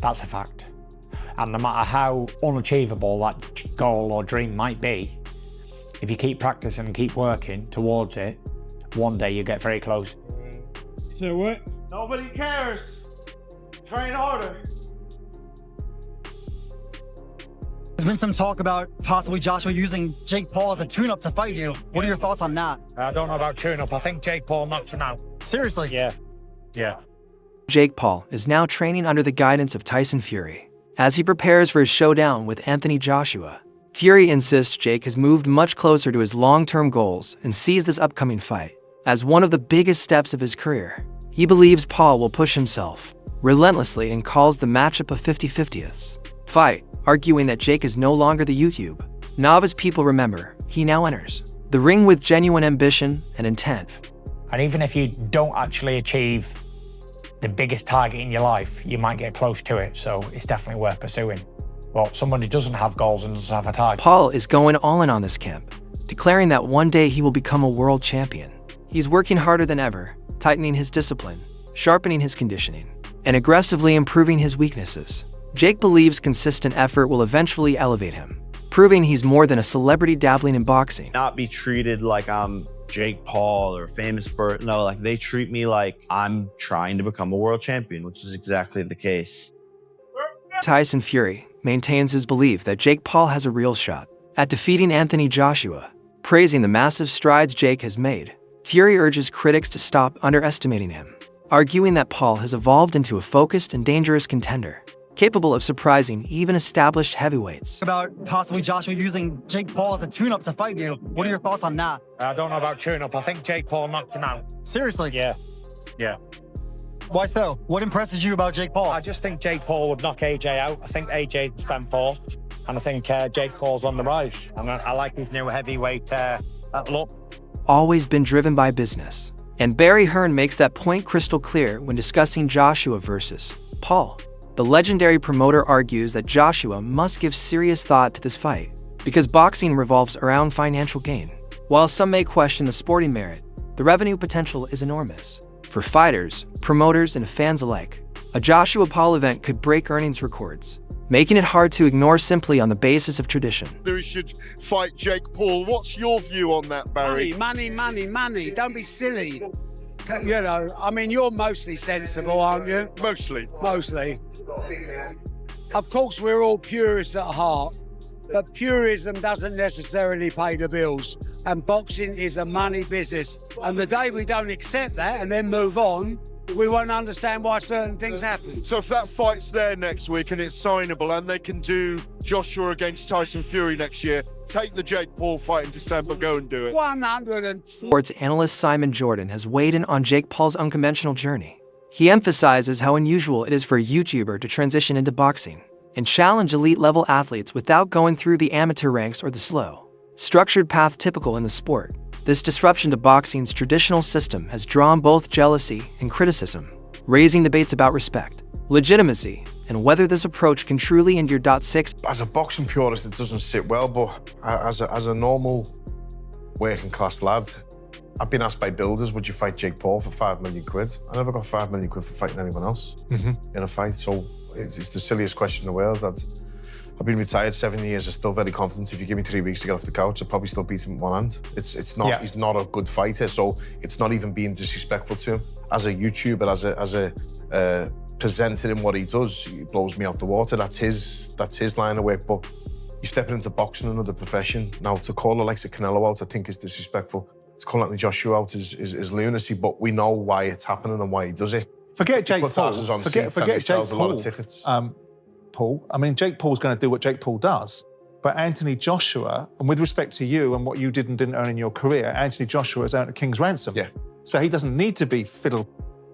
That's a fact. And no matter how unachievable that goal or dream might be, if you keep practicing and keep working towards it, one day you get very close. So what? Nobody cares. Train harder. There's been some talk about possibly Joshua using Jake Paul as a tune-up to fight you. What are your thoughts on that? I don't know about tune-up. I think Jake Paul knocks him out. Seriously? Yeah. Jake Paul is now training under the guidance of Tyson Fury. As he prepares for his showdown with Anthony Joshua, Fury insists Jake has moved much closer to his long-term goals and sees this upcoming fight as one of the biggest steps of his career. He believes Paul will push himself relentlessly and calls the matchup a 50-50th fight, arguing that Jake is no longer the YouTube novice people remember. He now enters the ring with genuine ambition and intent. And even if you don't actually achieve the biggest target in your life, you might get close to it, so it's definitely worth pursuing. But someone who doesn't have goals and doesn't have a target. Paul is going all in on this camp, declaring that one day he will become a world champion. He's working harder than ever, tightening his discipline, sharpening his conditioning, and aggressively improving his weaknesses. Jake believes consistent effort will eventually elevate him, proving he's more than a celebrity dabbling in boxing. Not be treated like I'm Jake Paul or a famous person. No, like they treat me like I'm trying to become a world champion, which is exactly the case. Tyson Fury maintains his belief that Jake Paul has a real shot at defeating Anthony Joshua, praising the massive strides Jake has made. Fury urges critics to stop underestimating him, arguing that Paul has evolved into a focused and dangerous contender, capable of surprising even established heavyweights. About possibly Joshua using Jake Paul as a tune-up to fight you. What are your thoughts on that? I don't know about tune-up. I think Jake Paul knocks him out. Seriously? Yeah. Why so? What impresses you about Jake Paul? I just think Jake Paul would knock AJ out. I think AJ spent fourth, and I think Jake Paul's on the rise. And I like his new heavyweight look. Always been driven by business. And Barry Hearn makes that point crystal clear when discussing Joshua versus Paul. The legendary promoter argues that Joshua must give serious thought to this fight because boxing revolves around financial gain. While some may question the sporting merit, the revenue potential is enormous. For fighters, promoters, and fans alike, a Joshua Paul event could break earnings records, making it hard to ignore simply on the basis of tradition. He should fight Jake Paul. What's your view on that, Barry? Money. Don't be silly. You know, I mean, you're mostly sensible, aren't you? Mostly. Of course, we're all purists at heart, but purism doesn't necessarily pay the bills. And boxing is a money business. And the day we don't accept that and then move on, we won't understand why certain things happen. So if that fight's there next week and it's signable and they can do Joshua against Tyson Fury next year, take the Jake Paul fight in December, go and do it. 100. Sports analyst Simon Jordan has weighed in on Jake Paul's unconventional journey. He emphasizes how unusual it is for a YouTuber to transition into boxing and challenge elite-level athletes without going through the amateur ranks or the slow, structured path typical in the sport. This disruption to boxing's traditional system has drawn both jealousy and criticism, raising debates about respect, legitimacy, and whether this approach can truly endure. 6. As a boxing purist, it doesn't sit well, but as a normal working class lad, I've been asked by builders, would you fight Jake Paul for 5 million quid? I never got 5 million quid for fighting anyone else in a fight, so it's the silliest question in the world. I've been retired 7 years, I'm still very confident. If you give me 3 weeks to get off the couch, I'll probably still beat him with one hand. It's not, he's not a good fighter, so it's not even being disrespectful to him. As a YouTuber, as a presenter in what he does, he blows me out the water. That's his line of work, but you're stepping into boxing, another profession. Now, to call her like Canelo out, I think is disrespectful. To call Anthony Joshua out is lunacy, but we know why it's happening and why he does it. Forget Jake Paul. Forget Jake Paul. A lot of tickets. Paul. I mean, Jake Paul's going to do what Jake Paul does. But Anthony Joshua, and with respect to you and what you did and didn't earn in your career, Anthony Joshua has earned a king's ransom. Yeah. So he doesn't need to be fiddled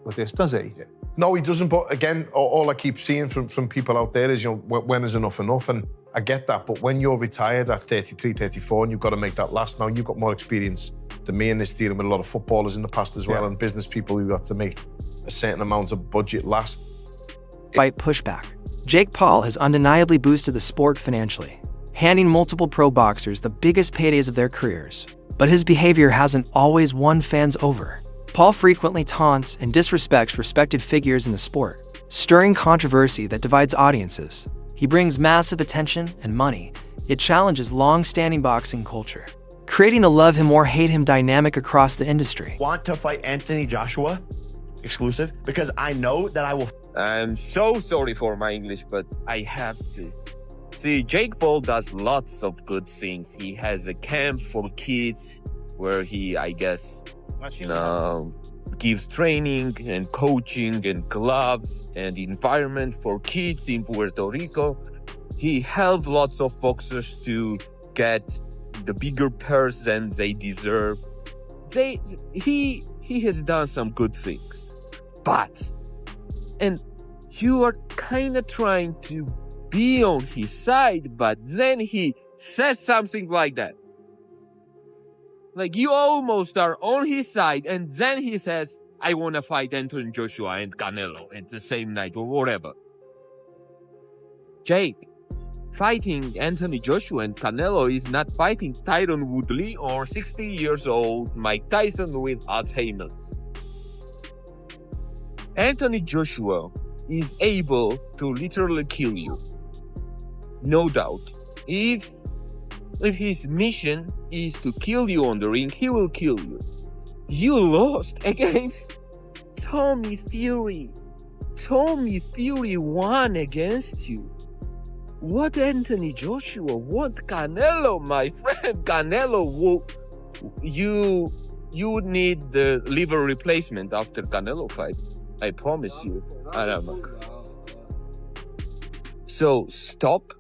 with this, does he? Yeah. No, he doesn't. But again, all I keep seeing from people out there is, when is enough? And I get that. But when you're retired at 33, 34, and you've got to make that last, now you've got more experience than me in this, dealing with a lot of footballers in the past as well, and business people who have to make a certain amount of budget last. Fight pushback. Jake Paul has undeniably boosted the sport financially, handing multiple pro boxers the biggest paydays of their careers. But his behavior hasn't always won fans over. Paul frequently taunts and disrespects respected figures in the sport, stirring controversy that divides audiences. He brings massive attention and money. It challenges long-standing boxing culture, creating a love him or hate him dynamic across the industry. Want to fight Anthony Joshua exclusive because I know that I will. I'm so sorry for my English, but I have to. See, Jake Paul does lots of good things. He has a camp for kids where he, I guess, gives training and coaching and gloves and environment for kids in Puerto Rico. He helped lots of boxers to get the bigger purse than they deserve. He has done some good things. But, and you are kind of trying to be on his side, but then he says something like that. Like, you almost are on his side, and then he says, I want to fight Anthony Joshua and Canelo at the same night or whatever. Jake, fighting Anthony Joshua and Canelo is not fighting Tyron Woodley or 60 years old Mike Tyson with Alzheimer's. Anthony Joshua is able to literally kill you. No doubt. If his mission is to kill you on the ring, he will kill you. You lost against Tommy Fury. Tommy Fury won against you. What Anthony Joshua? What Canelo, my friend? Canelo, you would need the liver replacement after Canelo fight. I promise you. I don't know. So stop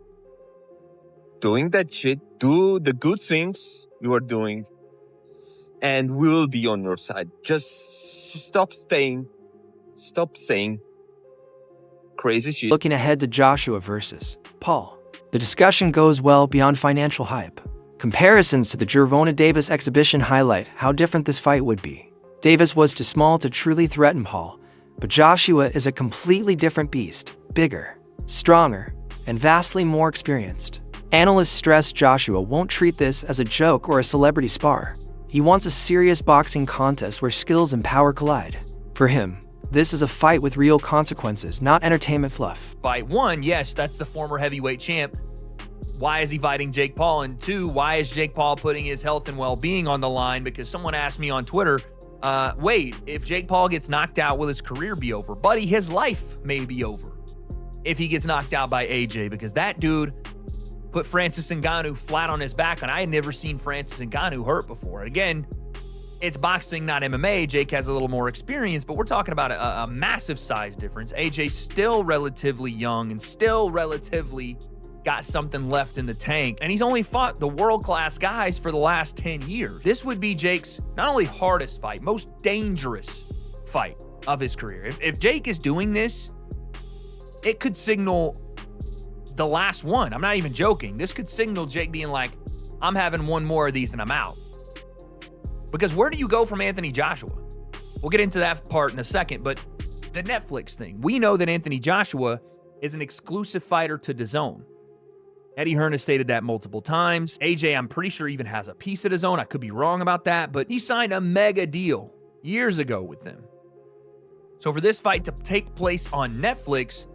doing that shit. Do the good things you are doing, and we'll be on your side. Just stop saying crazy shit. Looking ahead to Joshua versus Paul, the discussion goes well beyond financial hype. Comparisons to the Gervonta Davis exhibition highlight how different this fight would be. Davis was too small to truly threaten Paul, but Joshua is a completely different beast, bigger, stronger, and vastly more experienced. Analysts stress Joshua won't treat this as a joke or a celebrity spar. He wants a serious boxing contest where skills and power collide. For him, this is a fight with real consequences, not entertainment fluff. Fight one, yes, that's the former heavyweight champ. Why is he fighting Jake Paul? And two, why is Jake Paul putting his health and well-being on the line? Because someone asked me on Twitter, wait, if Jake Paul gets knocked out, will his career be over? Buddy, his life may be over if he gets knocked out by AJ, because that dude put Francis Ngannou flat on his back, and I had never seen Francis Ngannou hurt before. Again, it's boxing, not MMA. Jake has a little more experience, but we're talking about a massive size difference. AJ's still relatively young and still relatively got something left in the tank, and he's only fought the world-class guys for the last 10 years. This would be Jake's not only hardest fight, most dangerous fight of his career. If Jake is doing this, it could signal the last one. I'm not even joking. This could signal Jake being like, I'm having one more of these and I'm out. Because where do you go from Anthony Joshua? We'll get into that part in a second, but the Netflix thing. We know that Anthony Joshua is an exclusive fighter to DAZN. Eddie Hearn has stated that multiple times. AJ, I'm pretty sure, even has a piece of DAZN. I could be wrong about that, but he signed a mega deal years ago with them. So for this fight to take place on Netflix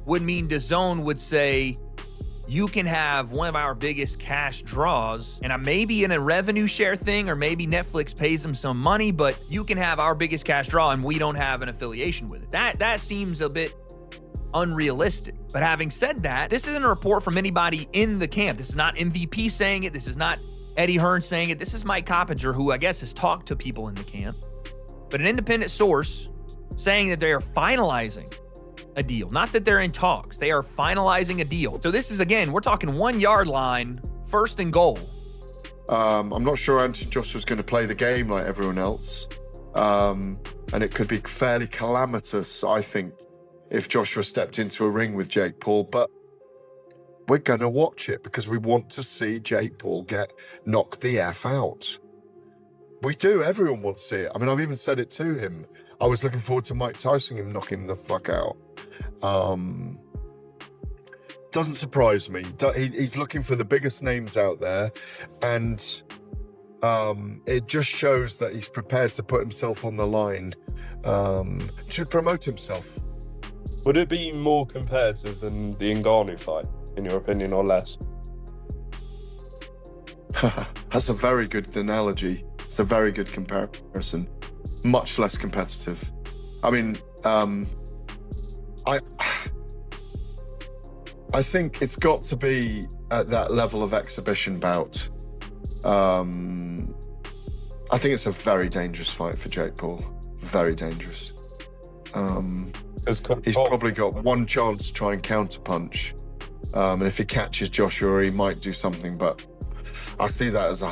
would mean DAZN would say, you can have one of our biggest cash draws, and maybe in a revenue share thing, or maybe Netflix pays them some money, but you can have our biggest cash draw and we don't have an affiliation with it. That seems a bit unrealistic. But having said that, this isn't a report from anybody in the camp. This is not MVP saying it. This is not Eddie Hearn saying it. This is Mike Coppinger, who I guess has talked to people in the camp. But an independent source saying that they are finalizing a deal. Not that they're in talks. They are finalizing a deal. So this is, again, we're talking 1 yard line, first and goal. I'm not sure Anthony Joshua's going to play the game like everyone else. And it could be fairly calamitous, I think, if Joshua stepped into a ring with Jake Paul. But we're going to watch it because we want to see Jake Paul get knocked the F out. We do. Everyone wants to see it. I mean, I've even said it to him. I was looking forward to Mike Tyson him knocking the fuck out. Doesn't surprise me. He's looking for the biggest names out there, and it just shows that he's prepared to put himself on the line to promote himself. Would it be more competitive than the Ngannou fight, in your opinion, or less? That's a very good analogy. It's a very good comparison. Much less competitive. I mean, I think it's got to be at that level of exhibition bout. I think it's a very dangerous fight for Jake Paul. Very dangerous. He's probably got one chance to try and counterpunch. And if he catches Joshua, he might do something, but I see that as a